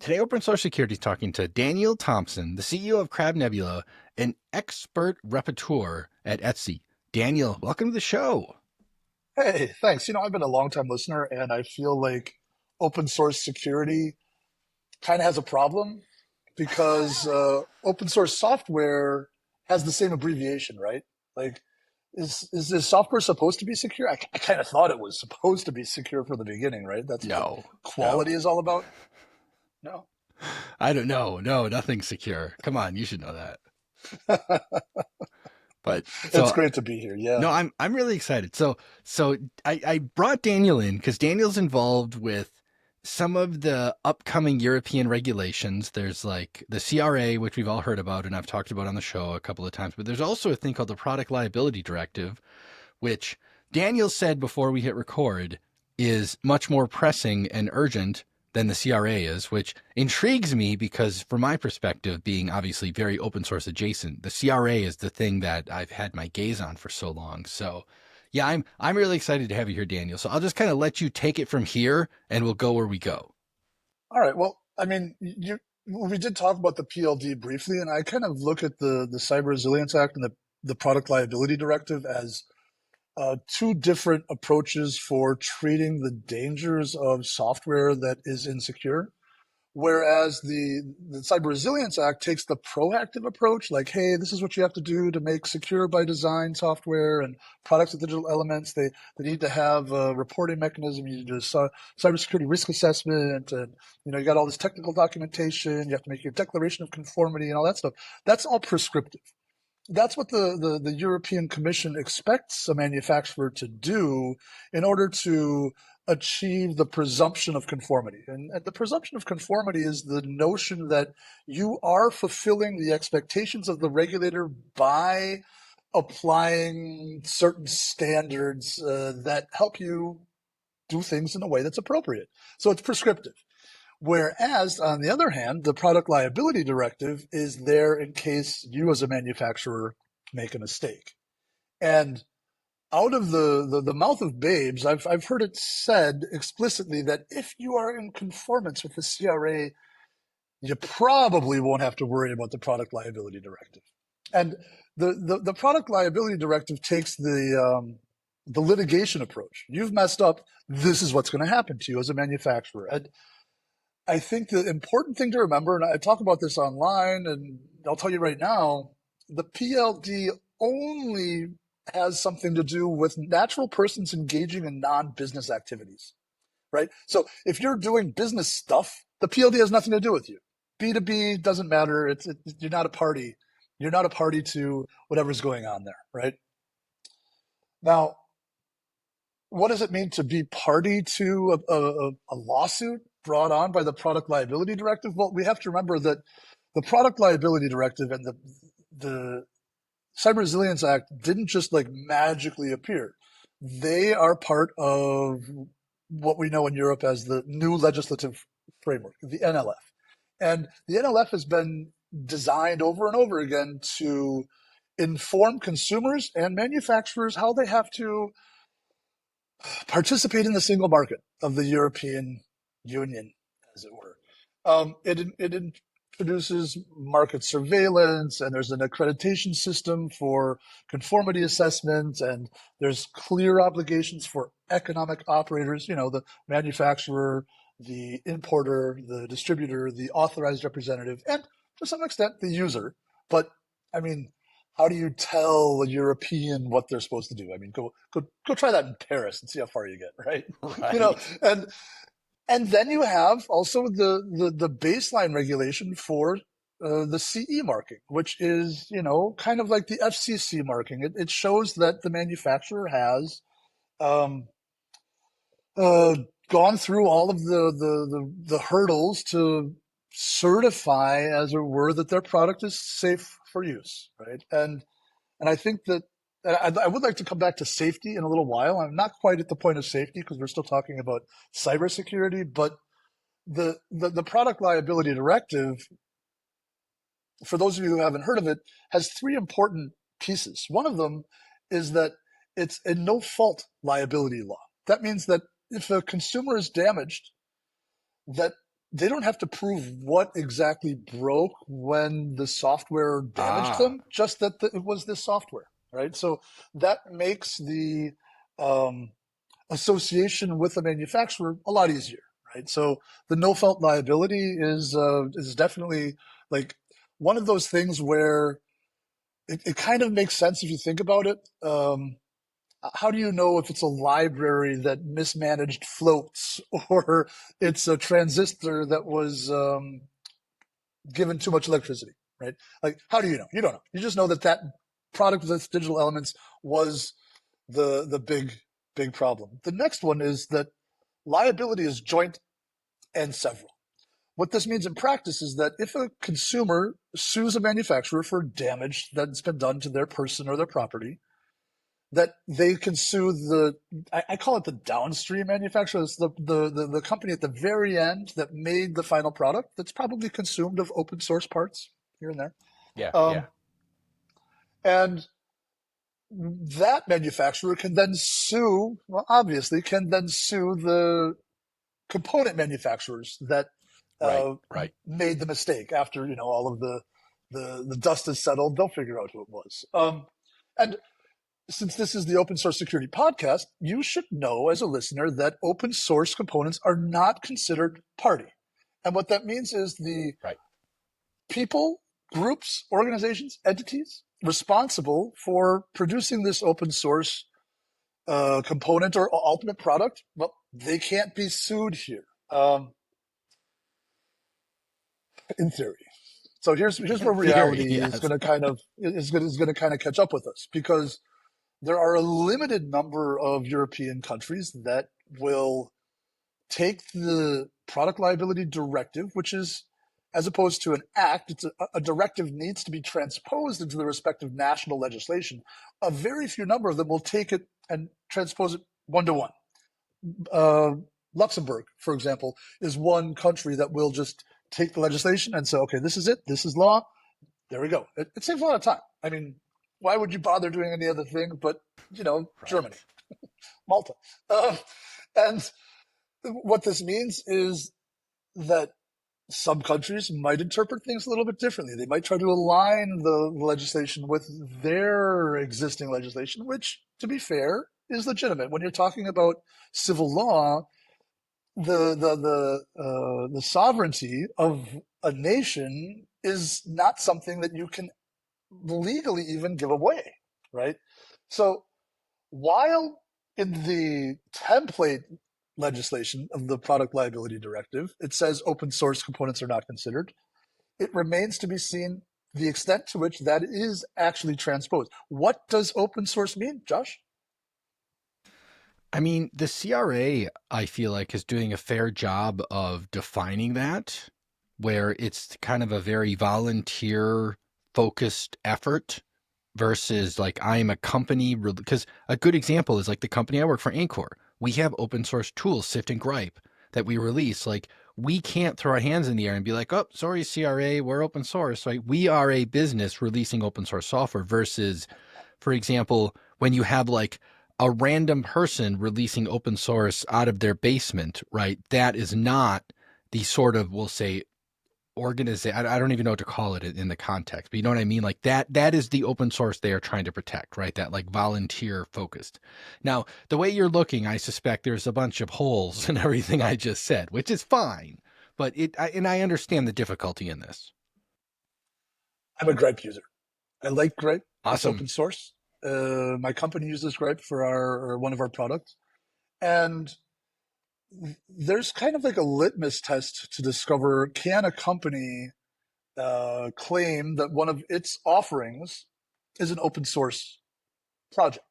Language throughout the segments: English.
Today, Open Source Security is talking to Daniel Thompson, the CEO of Crab Nebula, an expert rapporteur at Etsy. Daniel, welcome to the show. Hey, thanks. I've been a long-time listener, and I feel like open source security kind of has a problem because open source software has the same abbreviation, right? Like, is this software supposed to be secure? I kind of thought it was supposed to be secure from the beginning, right? That's what No, quality no, is all about. No. I don't know. No, nothing's secure. Come on, you should know that. But It's so great to be here. Yeah. no, I'm really excited. So I brought Daniel in because Daniel's involved with some of the upcoming European regulations. There's like the CRA, which we've all heard about and I've talked about on the show a couple of times, but there's also a thing called the Product Liability Directive, which Daniel said before we hit record is much more pressing and urgent than the CRA is, which intrigues me because, from my perspective, being obviously very open source adjacent, the CRA is the thing that I've had my gaze on for so long. So, yeah, I'm really excited to have you here, Daniel. So I'll just kind of let you take it from here, and we'll go where we go. All right. Well, I mean, we did talk about the PLD briefly, and I kind of look at the Cyber Resilience Act and the Product Liability Directive as two different approaches for treating the dangers of software that is insecure. Whereas the Cyber Resilience Act takes the proactive approach, like, hey, this is what you have to do to make secure by design software and products with digital elements. They need to have a reporting mechanism. You do cybersecurity risk assessment, and you got all this technical documentation. You have to make your declaration of conformity and all that stuff. That's all prescriptive. That's what the European Commission expects a manufacturer to do in order to achieve the presumption of conformity. And the presumption of conformity is the notion that you are fulfilling the expectations of the regulator by applying certain standards that help you do things in a way that's appropriate. So it's prescriptive. Whereas, on the other hand, the product liability directive is there in case you as a manufacturer make a mistake. And out of the mouth of babes, I've heard it said explicitly that if you are in conformance with the CRA, you probably won't have to worry about the product liability directive. And the product liability directive takes the litigation approach. You've messed up. This is what's going to happen to you as a manufacturer. And I think the important thing to remember, and I talk about this online, and I'll tell you right now, the PLD only has something to do with natural persons engaging in non-business activities, right? So if you're doing business stuff, the PLD has nothing to do with you. B2B doesn't matter. You're not a party. You're not a party to whatever's going on there, right? Now, what does it mean to be party to a lawsuit brought on by the Product Liability Directive? Well, we have to remember that the Product Liability Directive and the Cyber Resilience Act didn't just like magically appear. They are part of what we know in Europe as the new legislative framework, the NLF. And the NLF has been designed over and over again to inform consumers and manufacturers how they have to participate in the single market of the European Union, as it were. It introduces market surveillance, and there's an accreditation system for conformity assessment, and there's clear obligations for economic operators, the manufacturer, the importer, the distributor, the authorized representative, and to some extent the user. But I mean, how do you tell a European what they're supposed to do? I mean, go try that in Paris and see how far you get, right? You know, Right. and and then you have also the baseline regulation for the CE marking, which is kind of like the FCC marking. It shows that the manufacturer has um, uh, gone through all of the hurdles to certify, as it were, that their product is safe for use, right? And I think that I would like to come back to safety in a little while. I'm not quite at the point of safety because we're still talking about cybersecurity, but the product liability directive, for those of you who haven't heard of it, has three important pieces. One of them is that it's a no fault liability law. That means that if a consumer is damaged, that they don't have to prove what exactly broke when the software damaged Ah, them, just that it was this software, right? So that makes the um, association with the manufacturer a lot easier, right? So the no fault liability is definitely like one of those things where it kind of makes sense if you think about it. How do you know if it's a library that mismanaged floats or it's a transistor that was given too much electricity, right? Like, how do you know? You don't know. You just know that that product with its digital elements was the big problem. The next one is that liability is joint and several. What this means in practice is that if a consumer sues a manufacturer for damage that's been done to their person or their property, that they can sue I call it the downstream manufacturer. It's the company at the very end that made the final product that's probably consumed of open source parts here and there. yeah, Um, yeah, and that manufacturer can then sue, well, obviously, can then sue the component manufacturers that right, uh, right. made the mistake after, all of the dust is settled. They'll figure out who it was. And since this is the open source security podcast, you should know as a listener that open source components are not considered party. And what that means is the Right. people, groups, organizations, entities responsible for producing this open source component or ultimate product, well, they can't be sued here, in theory. So here's In where theory, reality is yes. going to kind of catch up with us, because there are a limited number of European countries that will take the product liability directive, which is, as opposed to an act, it's a directive needs to be transposed into the respective national legislation. A very few number of them will take it and transpose it one to one. Uh, Luxembourg, for example, is one country that will just take the legislation and say, okay, this is it, this is law, there we go. It saves a lot of time. I mean, why would you bother doing any other thing but, Germany, Right. Malta? And what this means is that some countries might interpret things a little bit differently. They might try to align the legislation with their existing legislation, which, to be fair, is legitimate. When you're talking about civil law, the sovereignty of a nation is not something that you can legally even give away, right? So while in the template legislation of the product liability directive, it says open source components are not considered, it remains to be seen the extent to which that is actually transposed. What does open source mean, Josh? I mean, the CRA, I feel like, is doing a fair job of defining that, where it's kind of a very volunteer focused effort versus like I'm a company. Because a good example is like the company I work for, Anchor. We have open source tools, Sift and Gripe, that we release. Like we can't throw our hands in the air and be like, oh, sorry, CRA, we're open source. Like we are a business releasing open source software versus, for example, when you have like a random person releasing open source out of their basement, right? That is not the sort of, we'll say, organization. I don't even know what to call it in the context, but you know what I mean? Like that is the open source they are trying to protect, right? That like volunteer focused. Now, the way you're looking, I suspect there's a bunch of holes in everything I just said, which is fine. But and I understand the difficulty in this. I'm a Gripe user. I like Gripe. It's Awesome. open source. My company uses Gripe for one of our products, and there's kind of like a litmus test to discover, can a company claim that one of its offerings is an open source project.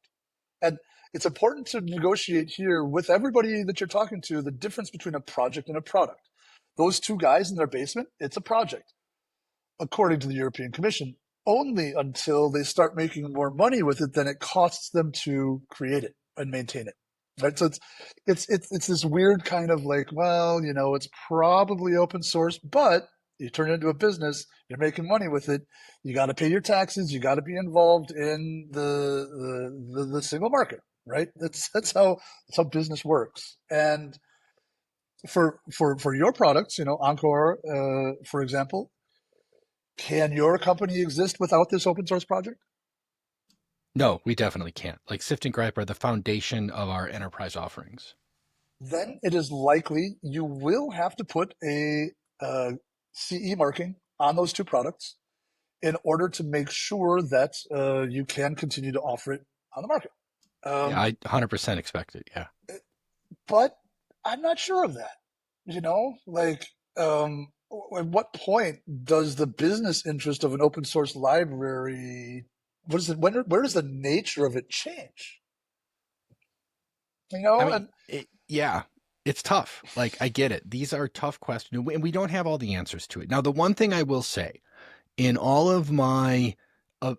And it's important to negotiate here with everybody that you're talking to the difference between a project and a product. Those two guys in their basement, it's a project, according to the European Commission, only until they start making more money with it than it costs them to create it and maintain it. Right. So it's this weird kind of like, well, it's probably open source, but you turn it into a business, you're making money with it. You got to pay your taxes. You got to be involved in the single market, right? That's how business works. And for your products, Encore, for example, can your company exist without this open source project? No, we definitely can't. Like Sift and Gripe are the foundation of our enterprise offerings. Then it is likely you will have to put a CE marking on those two products in order to make sure that you can continue to offer it on the market. Yeah, Um, I 100% expect it. Yeah. but I'm not sure of that. Like, at what point does the business interest of an open source library, what is it, where does the nature of it change? I mean, And yeah, it's tough. Like, I get it. These are tough questions, and we don't have all the answers to it. Now, the one thing I will say in all of my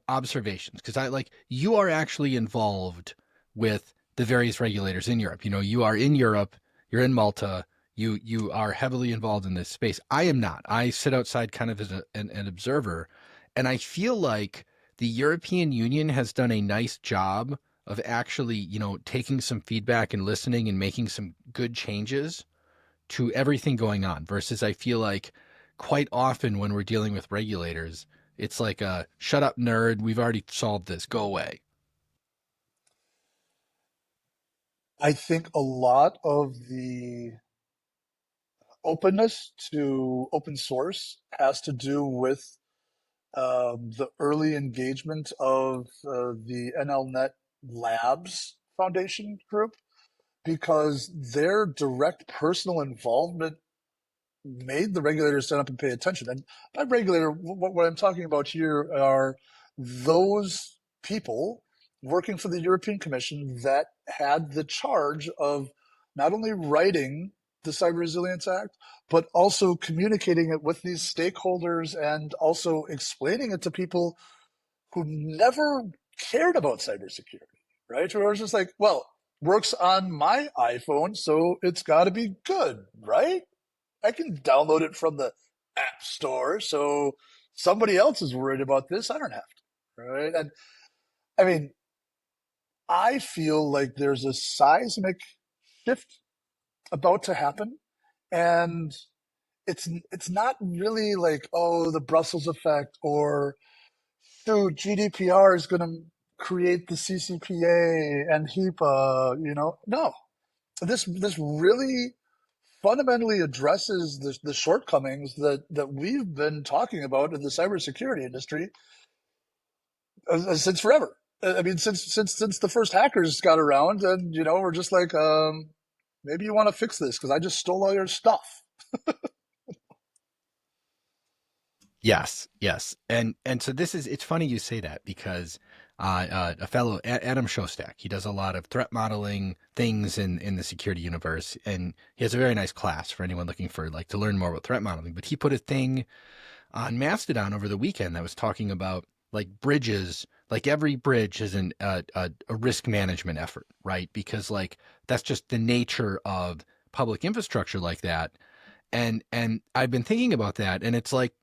observations, because I like you are actually involved with the various regulators in Europe. You are in Europe, you're in Malta, you are heavily involved in this space. I am not. I sit outside kind of as an observer, and I feel like the European Union has done a nice job of actually, taking some feedback and listening and making some good changes to everything going on versus I feel like quite often when we're dealing with regulators, it's like a shut up nerd, we've already solved this, go away. I think a lot of the openness to open source has to do with the early engagement of the NLNet Labs Foundation group because their direct personal involvement made the regulators stand up and pay attention. And by regulator, what I'm talking about here are those people working for the European Commission that had the charge of not only writing the Cyber Resilience Act, but also communicating it with these stakeholders and also explaining it to people who never cared about cybersecurity, right? Who was just like, well, works on my iPhone, so it's got to be good, right? I can download it from the app store, so somebody else is worried about this. I don't have to, right? And I mean, I feel like there's a seismic shift about to happen, and it's not really like, oh, the Brussels effect or dude, GDPR is going to create the CCPA and HIPAA. No, this really fundamentally addresses the shortcomings that we've been talking about in the cybersecurity industry since forever. I mean, since the first hackers got around, and we're just like, maybe you want to fix this because I just stole all your stuff. Yes, yes. And so this is it's funny you say that because a fellow Adam Shostak, he does a lot of threat modeling things in the security universe, and he has a very nice class for anyone looking for like to learn more about threat modeling. But he put a thing on Mastodon over the weekend that was talking about like bridges. Like every bridge is a risk management effort, right? Because like that's just the nature of public infrastructure like that. And I've been thinking about that, and it's like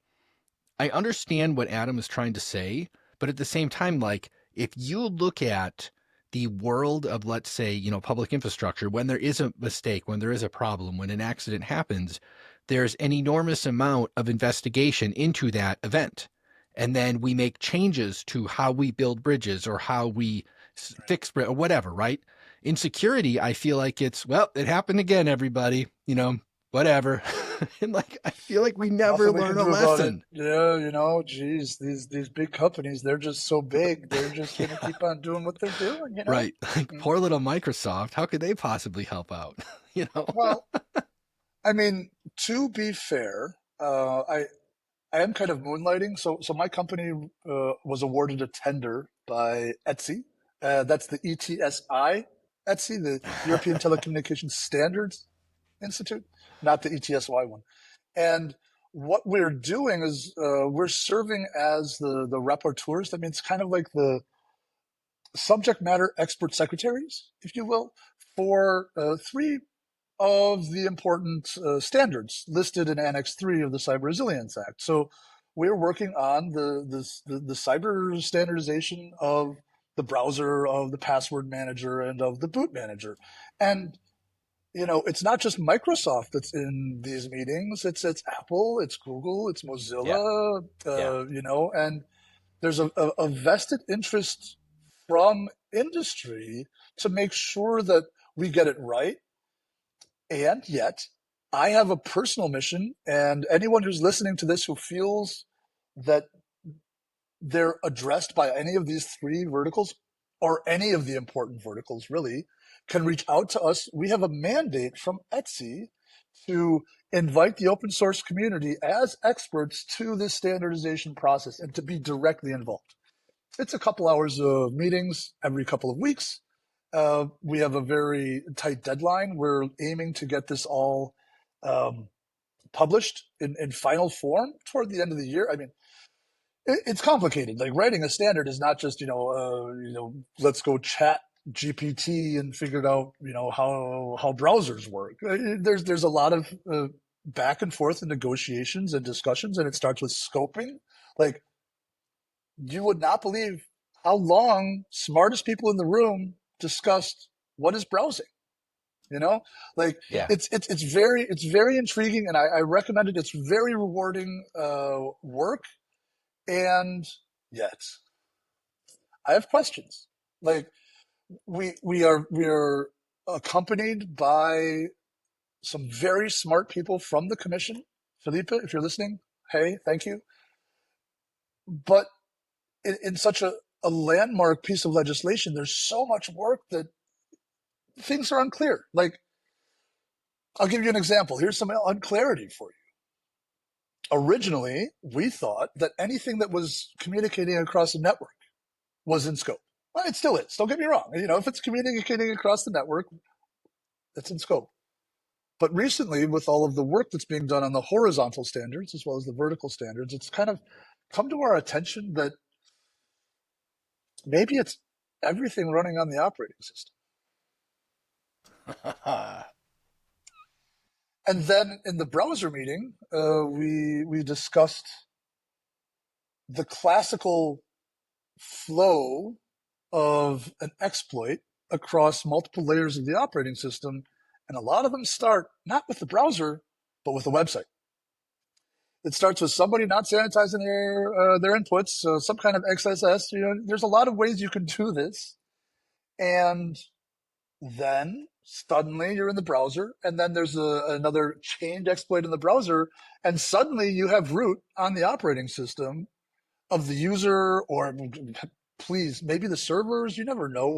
I understand what Adam is trying to say, but at the same time, like if you look at the world of, let's say, public infrastructure, when there is a mistake, when there is a problem, when an accident happens, there's an enormous amount of investigation into that event. And then we make changes to how we build bridges or how we fix or whatever, right? In security, I feel like it's, well, it happened again, everybody, whatever. And like, I feel like we never Nothing we learn can a do about it. lesson. Yeah, geez, these big companies, they're just so big. They're just gonna keep on doing what they're doing. Right. Like Mm. poor little Microsoft. How could they possibly help out? you know? Well, I mean, to be fair, I am kind of moonlighting. So my company was awarded a tender by ETSI. That's the ETSI, ETSI, the European Telecommunications Standards Institute, not the ETSY one. And what we're doing is we're serving as the rapporteurs. That means kind of like the subject matter expert secretaries, if you will, for three of the important standards listed in Annex 3 of the Cyber Resilience Act. So we're working on the cyber standardization of the browser, of the password manager, and of the boot manager. And it's not just Microsoft that's in these meetings. It's Apple, it's Google, it's Yeah. Mozilla, Yeah. and there's a vested interest from industry to make sure that we get it right. And yet, I have a personal mission, and anyone who's listening to this who feels that they're addressed by any of these three verticals or any of the important verticals really can reach out to us. We have a mandate from Etsy to invite the open source community as experts to this standardization process and to be directly involved. It's a couple hours of meetings every couple of weeks. We have a very tight deadline. We're aiming to get this all um, published in final form toward the end of the year. I mean, it's complicated. Like writing a standard is not just let's go chat GPT and figure out how browsers work. There's a lot of back and forth and negotiations and discussions, and it starts with scoping. Like you would not believe how long smartest people in the room discussed what is browsing. You know, like Yeah. it's very intriguing, and I recommend it. It's very rewarding work, and yet I have questions. Like we are accompanied by some very smart people from the commission. Felipe, if you're listening, hey, thank you. But in such a landmark piece of legislation, there's so much work that things are unclear. Like I'll give you an example. Here's some unclarity for you. Originally, we thought that anything that was communicating across a network was in scope. Well, it still is. Don't get me wrong. If it's communicating across the network, it's in scope. But recently, with all of the work that's being done on the horizontal standards as well as the vertical standards, it's kind of come to our attention that maybe it's everything running on the operating system. And then in the browser meeting, we discussed the classical flow of an exploit across multiple layers of the operating system. And a lot of them start not with the browser, but with the website. It starts with somebody not sanitizing their inputs, so some kind of XSS. There's a lot of ways you can do this, and then suddenly you're in the browser, and then there's another chained exploit in the browser, and suddenly you have root on the operating system of the user, or please, maybe the servers. You never know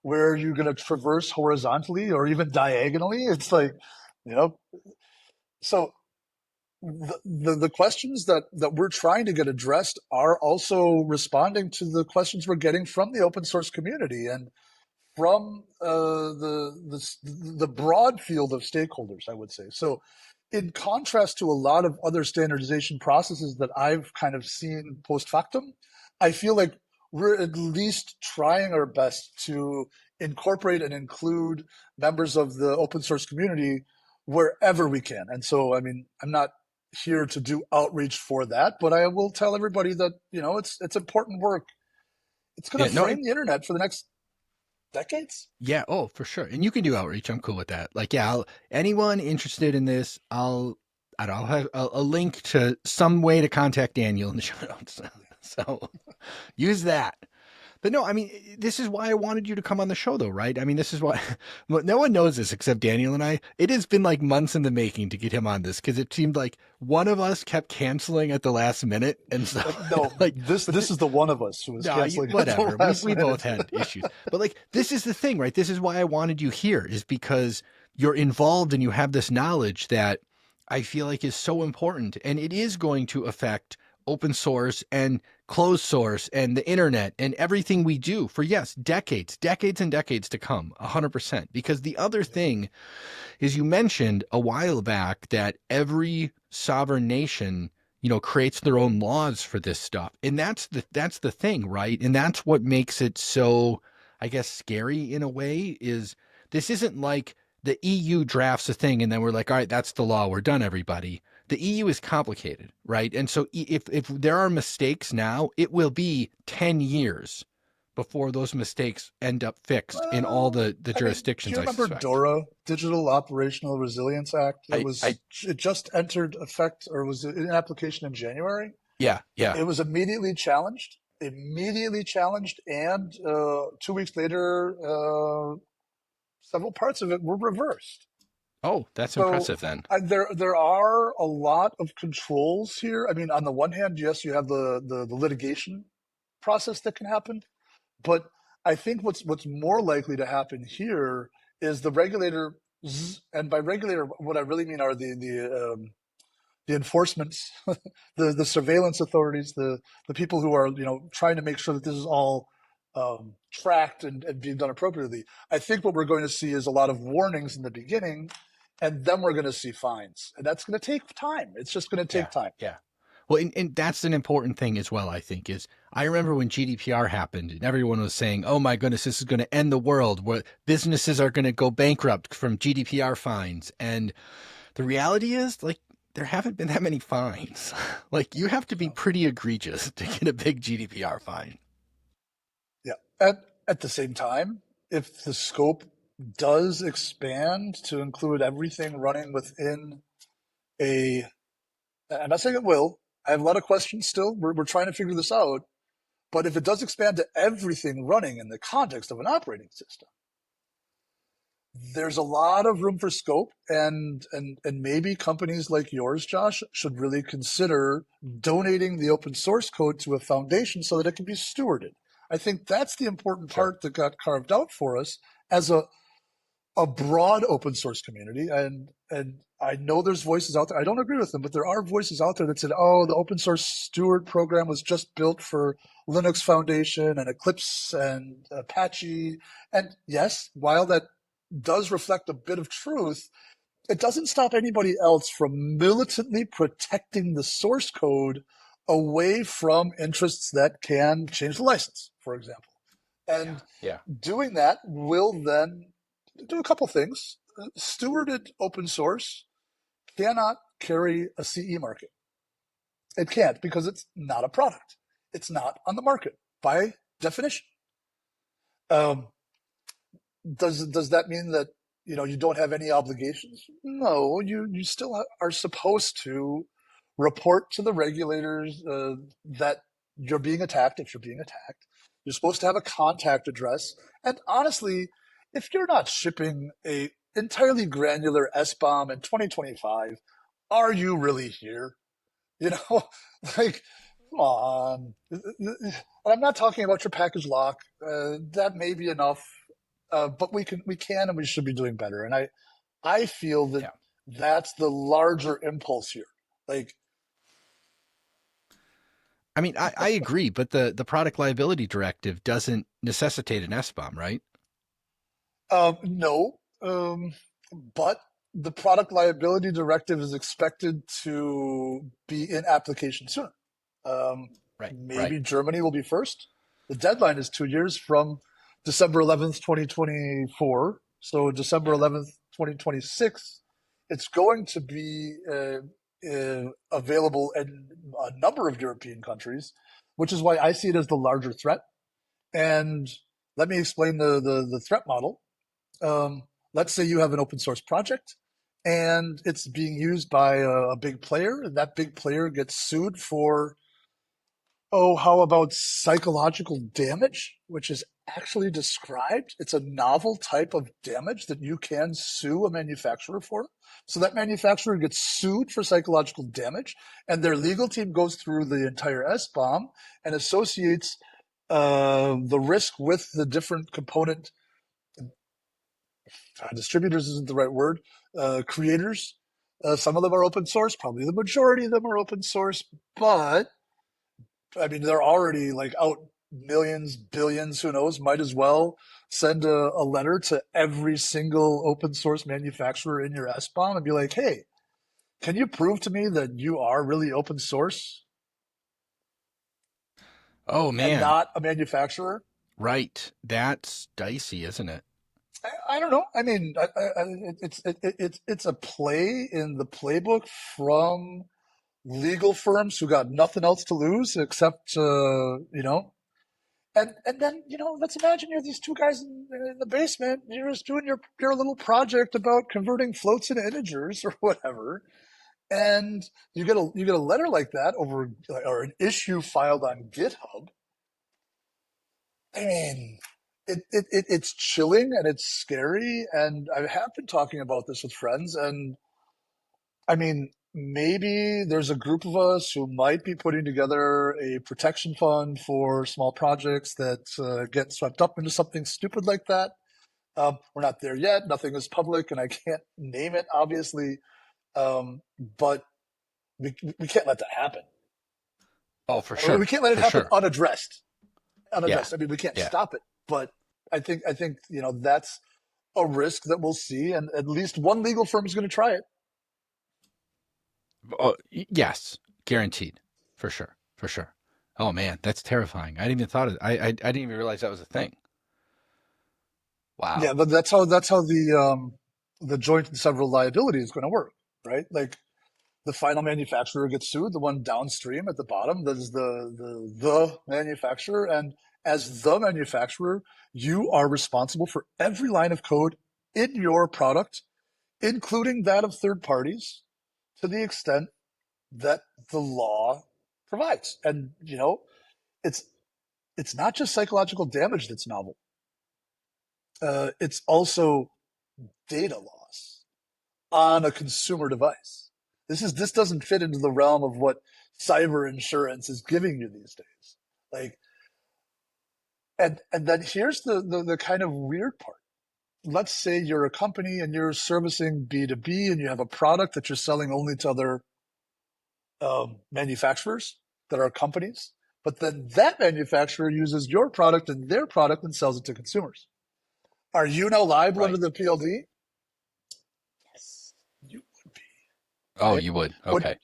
where you're going to traverse horizontally or even diagonally. It's like, you know, so the questions that we're trying to get addressed are also responding to the questions we're getting from the open source community and from the broad field of stakeholders, I would say. So, in contrast to a lot of other standardization processes that I've kind of seen post factum, I feel like we're at least trying our best to incorporate and include members of the open source community wherever we can. And so, I mean, I'm not here to do outreach for that, but I will tell everybody that it's important work. It's going Yeah. to No. frame the internet for the next decades. Yeah. Oh, for sure. And you can do outreach. I'm cool with that. Like, yeah, anyone interested in this, I'll have a link to some way to contact Daniel in the show notes. So use that. But no, I mean, this is why I wanted you to come on the show, though, right? I mean, this is why no one knows this except Daniel and I. It has been like months in the making to get him on this because it seemed like one of us kept canceling at the last minute, and so No, like this is the one of us who was no, canceling at the whatever. last We minute. both had issues, but like this is the thing, right? This is why I wanted you here, is because you're involved and you have this knowledge that I feel like is so important, and it is going to affect open source and closed source and the internet and everything we do for, yes, decades and decades to come, 100%. Because the other thing is, you mentioned a while back that every sovereign nation, creates their own laws for this stuff. And that's the thing, right? And that's what makes it so, I guess, scary in a way, is this isn't like the EU drafts a thing and then we're like, all right, that's the law, we're done, everybody. The EU is complicated, right? And so if there are mistakes now, it will be 10 years before those mistakes end up fixed in all Well, the I mean, do jurisdictions, you I remember suspect. DORA, Digital Operational Resilience Act? I It just entered effect or was in application in January. yeah, yeah. It was immediately challenged, and 2 weeks later, several parts of it were reversed. Oh, that's So impressive then. there are a lot of controls here. I mean, on the one hand, yes, you have the litigation process that can happen, but I think what's more likely to happen here is the regulator, and by regulator, what I really mean are the enforcements, the surveillance authorities, the people who are trying to make sure that this is all tracked and being done appropriately. I think what we're going to see is a lot of warnings in the beginning, and then we're going to see fines, and that's going to take time. It's just going to Yeah, take time. yeah. Well, and that's an important thing as well, I think, is I remember when GDPR happened and everyone was saying, oh my goodness, this is going to end the world, where businesses are going to go bankrupt from GDPR fines. And the reality is, like, there haven't been that many fines. Like, you have to be So, pretty egregious to get a big GDPR fine. yeah. At the same time, if the scope does expand to include everything running within a, I'm not saying it will. I have a lot of questions still. We're trying to figure this out. But if it does expand to everything running in the context of an operating system, there's a lot of room for scope, and maybe companies like yours, Josh, should really consider donating the open source code to a foundation so that it can be stewarded. I think that's the important Sure. part that got carved out for us as a broad open source community. And I know there's voices out there. I don't agree with them, but there are voices out there that said, "Oh, the open source steward program was just built for Linux Foundation and Eclipse and Apache." And yes, while that does reflect a bit of truth, it doesn't stop anybody else from militantly protecting the source code away from interests that can change the license, for example. Yeah. And Yeah. doing that will then do a couple things. Stewarded open source cannot carry a CE market. It can't because it's not a product. It's not on the market by definition. Um, does that mean that you don't have any obligations? No, you still are supposed to report to the regulators that you're being attacked if you're being attacked. You're supposed to have a contact address. And honestly, if you're not shipping a entirely granular SBOM in 2025, are you really here? You know, like, come on. And I'm not talking about your package lock. That may be enough, but we can, and we should be doing better. And I feel that Yeah. that's the larger impulse here. Like, I mean, I agree, but the product liability directive doesn't necessitate an SBOM, right? no, but the product liability directive is expected to be in application soon. Um, Right. Right. Maybe Germany will be first. The deadline is 2 years from December 11th, 2024. So Yeah. December 11th, 2026, it's going to be available in a number of European countries, which is why I see it as the larger threat. And let me explain the threat model. Let's say you have an open source project and it's being used by a big player, and that big player gets sued for, oh, how about psychological damage, which is actually described? It's a novel type of damage that you can sue a manufacturer for. So that manufacturer gets sued for psychological damage, and their legal team goes through the entire SBOM and associates the risk with the different component distributors isn't the right word, creators. Some of them are open source, probably the majority of them are open source, but I mean, they're already like out millions, billions, who knows, might as well send a letter to every single open source manufacturer in your SBOM and be like, hey, can you prove to me that you are really open source Oh and man. not a manufacturer? Right. That's dicey, isn't it? I don't know. I mean, it's a play in the playbook from legal firms who got nothing else to lose except, And then, let's imagine you're these two guys in the basement. And you're just doing your little project about converting floats into integers or whatever, and you get a letter like that over, or an issue filed on GitHub. I mean, it's chilling and it's scary. And I have been talking about this with friends, and I mean, maybe there's a group of us who might be putting together a protection fund for small projects that get swept up into something stupid like that. We're not there yet. Nothing is public, and I can't name it, obviously. But we can't let that happen. Oh, for Or we sure. can't let it For happen sure. unaddressed. Yeah. Unaddressed. I mean, we can't Yeah. stop it, but I think that's a risk that we'll see, and at least one legal firm is going to try it. Oh, yes. Guaranteed. For sure. For sure. Oh man, that's terrifying. I didn't even thought of I didn't even realize that was a thing. Yeah, Wow. but that's how the joint and several liability is going to work, right? Like the final manufacturer gets sued, the one downstream at the bottom, that is the manufacturer, and as the manufacturer, you are responsible for every line of code in your product, including that of third parties, to the extent that the law provides. And it's it's not just psychological damage that's novel. It's also data loss on a consumer device. This doesn't fit into the realm of what cyber insurance is giving you these days. Like, and then here's the kind of weird part. Let's say you're a company and you're servicing B2B and you have a product that you're selling only to other manufacturers that are companies, but then that manufacturer uses your product and their product and sells it to consumers. Are you now liable under Right. the PLD? Yes, you would be, Oh, right? you would. Would Okay.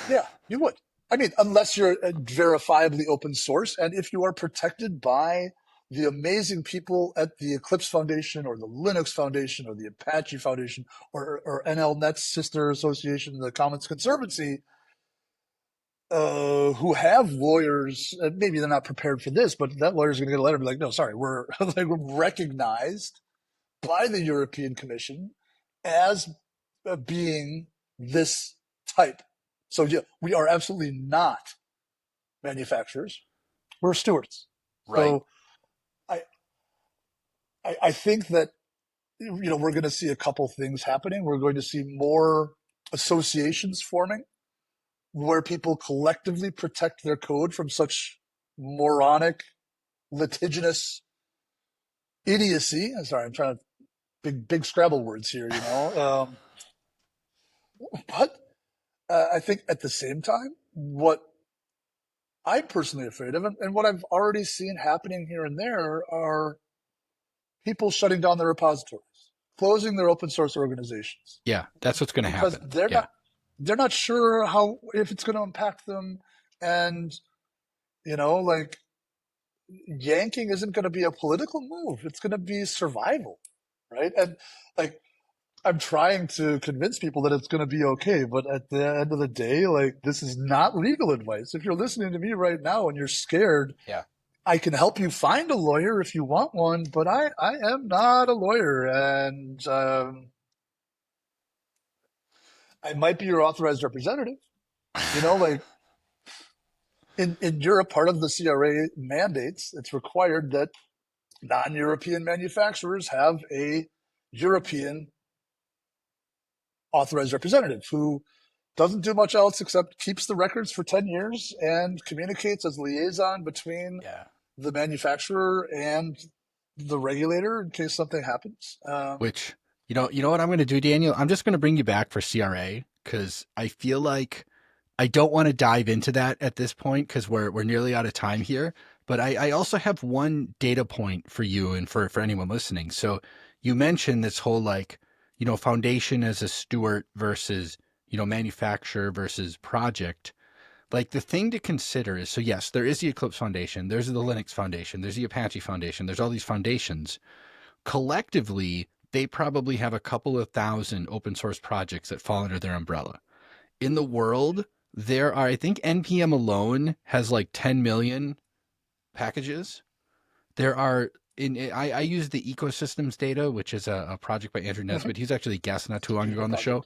Yeah, you would. I mean, unless you're verifiably open source, and if you are protected by the amazing people at the Eclipse Foundation or the Linux Foundation or the Apache Foundation or NLNet's sister association, the Commons Conservancy, who have lawyers. Maybe they're not prepared for this, but that lawyer's going to get a letter and be like, "No, sorry, we're like we're recognized by the European Commission as being this type. So yeah, we are absolutely not manufacturers. We're stewards." Right. So I I think that we're going to see a couple things happening. We're going to see more associations forming where people collectively protect their code from such moronic, litigious idiocy. I'm sorry, I'm trying to big Scrabble words here, but I think at the same time, what I'm personally afraid of, and what I've already seen happening here and there, are people shutting down their repositories, closing their open source organizations Yeah, that's what's going to because happen. they're Yeah. not they're not sure how if it's going to impact them, and like yanking isn't going to be a political move; it's going to be survival, right? And like I'm trying to convince people that it's going to be okay, but at the end of the day, like this is not legal advice. If you're listening to me right now and you're scared, Yeah. I can help you find a lawyer if you want one, but I am not a lawyer, and I might be your authorized representative. Like in Europe, part of the CRA mandates, it's required that non-European manufacturers have a European authorized representative who doesn't do much else except keeps the records for 10 years and communicates as liaison between Yeah. the manufacturer and the regulator in case something happens. Which, you know what I'm going to do, Daniel? I'm just going to bring you back for CRA because I feel like I don't want to dive into that at this point because we're nearly out of time here. But I also have one data point for you and for anyone listening. So you mentioned this whole like, foundation as a steward versus, manufacturer versus project. Like the thing to consider is, so yes, there is the Eclipse Foundation, there's the Linux Foundation, there's the Apache Foundation, there's all these foundations. Collectively, they probably have a couple of thousand open source projects that fall under their umbrella. In the world, there are, I think NPM alone has like 10 million packages. There are I use the ecosystems data, which is a project by Andrew Mhm. Nesbitt. He's actually a guest not It's too a long ago beautiful on the show.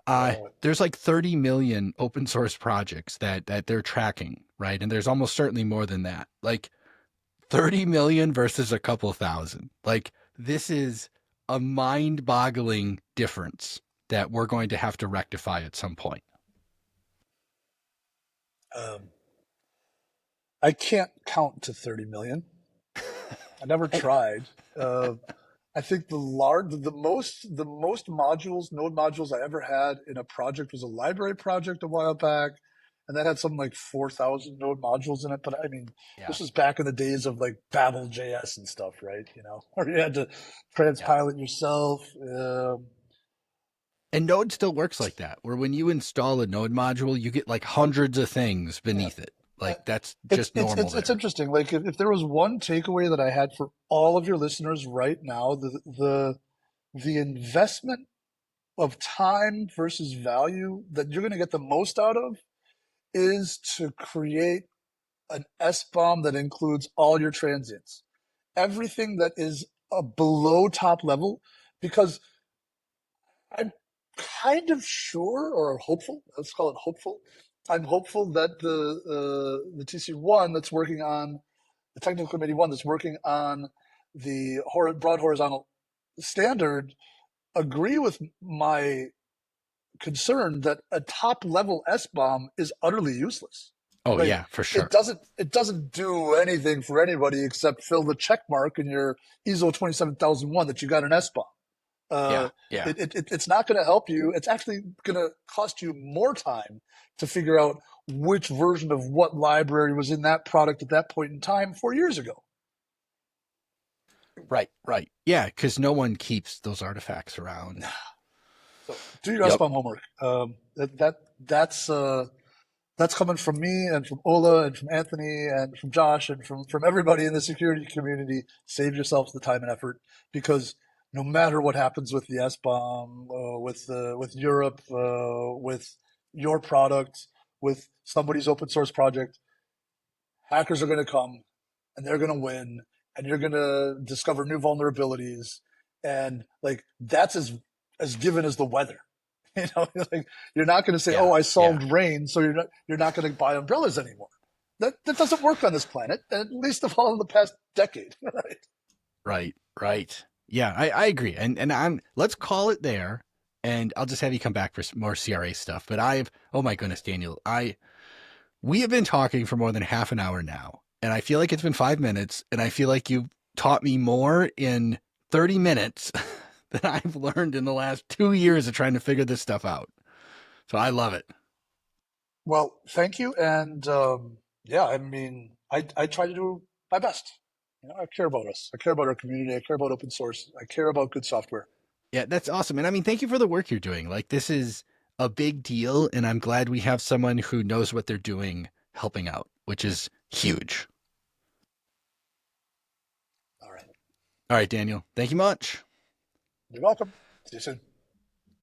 project. Uh, There's like 30 million open source projects that they're tracking, right? And there's almost certainly more than that. Like 30 million versus a couple thousand. Like this is a mind-boggling difference that we're going to have to rectify at some point. um, I can't count to 30 million. I never tried. Uh, I think the most modules, node modules I ever had in a project was a library project a while back, and that had something like 4,000 node modules in it. But I mean, Yeah. this was back in the days of like Babel JS and stuff, right? You know, or you had to Yeah. transpile it yourself. And Node still works like that, where when you install a Node module, you get like hundreds of things Yeah. beneath it. Uh, Like that's It's just it's normal it's it's there. interesting. Like if there was one takeaway that I had for all of your listeners right now, the investment of time versus value that you're going to get the most out of is to create an SBOM that includes all your transients, everything that is a below top level, because I'm kind of sure or hopeful. Let's call it hopeful. I'm hopeful that the TC1 that's working on the technical committee one that's working on the broad horizontal standard agree with my concern that a top level SBOM is utterly useless. Oh Like yeah, for sure. it doesn't do anything for anybody except fill the check mark in your ISO 27001 that you got an SBOM. Yeah, Uh, yeah. it's not going to help you. It's actually going to cost you more time to figure out which version of what library was in that product at that point in time 4 years ago. Right, right. Yeah, because no one keeps those artifacts around. So do your Yep. SBOM homework. That's coming from me and from Ola and from Anthony and from Josh and from everybody in the security community. Save yourselves the time and effort because no matter what happens with the SBOM, with Europe, with your product, with somebody's open source project, hackers are going to come and they're going to win, and you're going to discover new vulnerabilities, and like that's as given as the weather. You know, like you're not going to say, "Oh, Yeah, I yeah. solved rain," so you're not going to buy umbrellas anymore. That doesn't work on this planet, at least of all in the past decade. Right? Right, right. Yeah, I agree. And I'm let's call it there. And I'll just have you come back for more CRA stuff. But I've oh my goodness, Daniel, I we have been talking for more than half an hour now, and I feel like it's been 5 minutes, and I feel like you taught me more in 30 minutes than I've learned in the last 2 years of trying to figure this stuff out. So I love it. Well, thank you, and yeah, I mean, I try to do my best. You know, I care about us. I care about our community. I care about open source. I care about good software. Yeah, that's awesome. And I mean, thank you for the work you're doing. Like, this is a big deal, and I'm glad we have someone who knows what they're doing helping out, which is huge. All right. All right, Daniel, thank you much. You're welcome. See you soon.